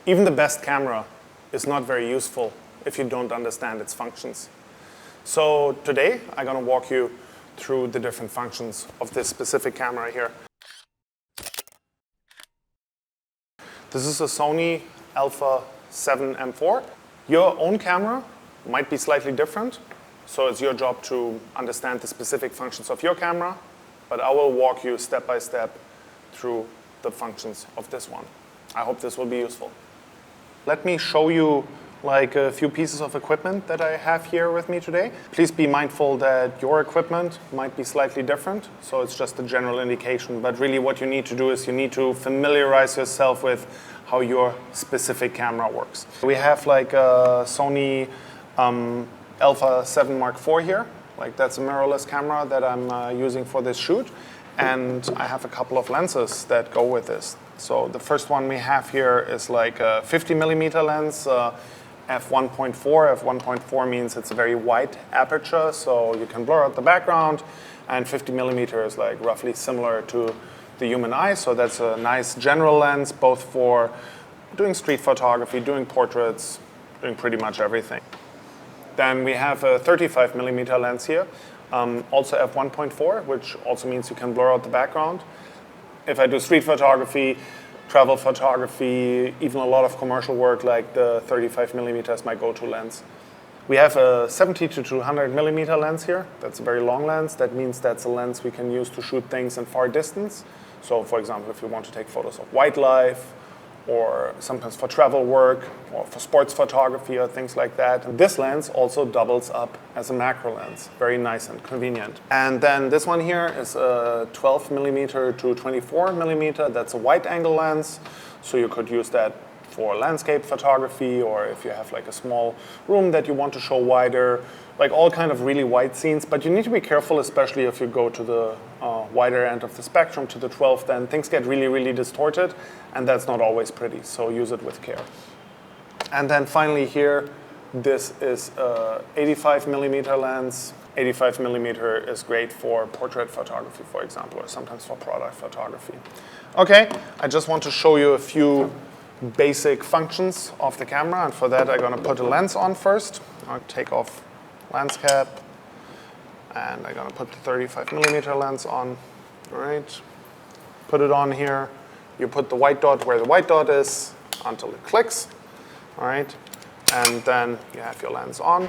Even the best camera is not very useful if you don't understand its functions. So today, I'm going to walk you through the different functions of this specific camera here. This is a Sony Alpha 7 M4. Your own camera might be slightly different, so it's your job to understand the specific functions of your camera, but I will walk you step by step through the functions of this one. I hope this will be useful. Let me show you like a few pieces of equipment that I have here with me today. Please be mindful that your equipment might be slightly different, so it's just a general indication, but really what you need to do is you need to familiarize yourself with how your specific camera works. We have like a Sony Alpha 7 Mark IV here. Like that's a mirrorless camera that I'm using for this shoot. And I have a couple of lenses that go with this. So the first one we have here is like a 50mm lens, f1.4. f1.4 means it's a very wide aperture, so you can blur out the background. And 50mm is like roughly similar to the human eye. So that's a nice general lens, both for doing street photography, doing portraits, doing pretty much everything. Then we have a 35mm lens here, also f1.4, which also means you can blur out the background. If I do street photography, travel photography, even a lot of commercial work, like the 35mm is my go-to lens. We have a 70 to 200mm lens here. That's a very long lens. That means that's a lens we can use to shoot things in far distance. So for example, if you want to take photos of wildlife, or sometimes for travel work, or for sports photography, or things like that. And this lens also doubles up as a macro lens. Very nice and convenient. And then this one here is a 12mm to 24mm. That's a wide angle lens. So you could use that for landscape photography, or if you have like a small room that you want to show wider, like all kind of really wide scenes. But you need to be careful, especially if you go to the wider end of the spectrum, to the 12, then things get really, really distorted, and that's not always pretty, so use it with care. And then finally here, this is a 85mm lens. 85mm is great for portrait photography, for example, or sometimes for product photography. Okay, I just want to show you a few basic functions of the camera, and for that I'm going to put a lens on first. I'll take off lens cap, and I'm going to put the 35mm lens on. All right, put it on here. You put the white dot where the white dot is until it clicks. All right, and then you have your lens on.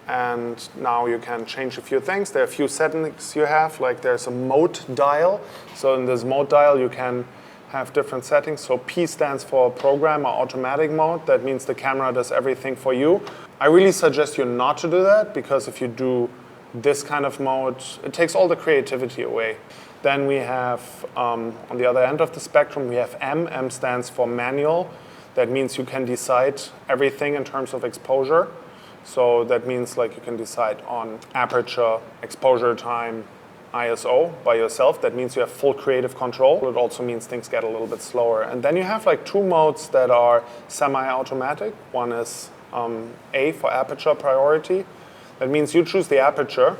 And now you can change a few things. There are a few settings you have, like there's a mode dial. So in this mode dial you can have different settings. So P stands for program or automatic mode. That means the camera does everything for you. I really suggest you not to do that, because if you do this kind of mode, it takes all the creativity away. Then we have, on the other end of the spectrum, we have M. M stands for manual. That means you can decide everything in terms of exposure. So that means like you can decide on aperture, exposure time, ISO by yourself. That means you have full creative control. It also means things get a little bit slower. And then you have like two modes that are semi-automatic. One is A for aperture priority. That means you choose the aperture,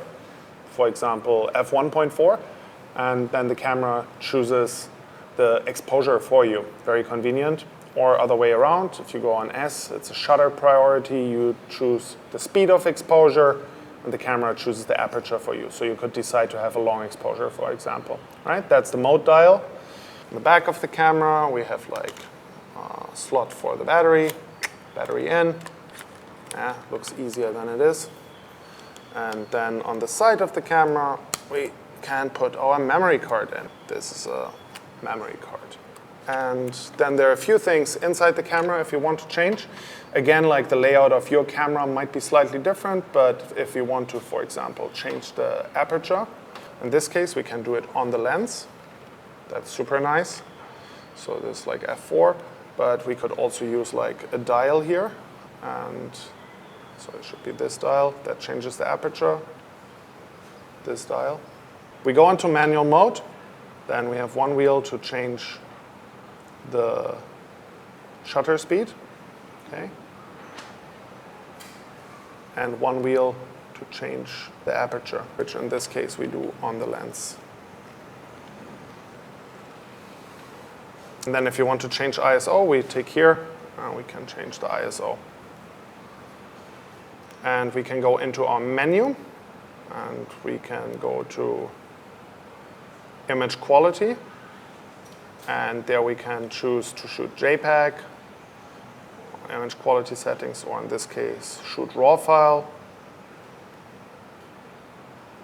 for example, f1.4, and then the camera chooses the exposure for you. Very convenient. Or other way around, if you go on S, it's a shutter priority. You choose the speed of exposure, and the camera chooses the aperture for you. So you could decide to have a long exposure, for example. Right? That's the mode dial. In the back of the camera, we have like a slot for the battery in. Yeah, looks easier than it is. And then on the side of the camera, we can put our memory card in. This is a memory card. And then there are a few things inside the camera if you want to change. Again, like the layout of your camera might be slightly different, but if you want to, for example, change the aperture, in this case, we can do it on the lens. That's super nice. So this is like f4, but we could also use like a dial here. And so it should be this dial that changes the aperture, this dial. We go into manual mode. Then we have one wheel to change the shutter speed, okay, and one wheel to change the aperture, which in this case we do on the lens. And then if you want to change ISO, we take here We can change the ISO. And we can go into our menu, and we can go to image quality. And there we can choose to shoot JPEG, image quality settings, or in this case, shoot RAW file,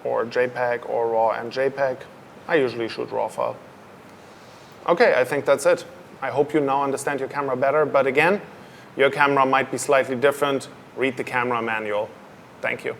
or JPEG, or RAW and JPEG. I usually shoot RAW file. Okay, I think that's it. I hope you now understand your camera better, but again, your camera might be slightly different. Read the camera manual. Thank you.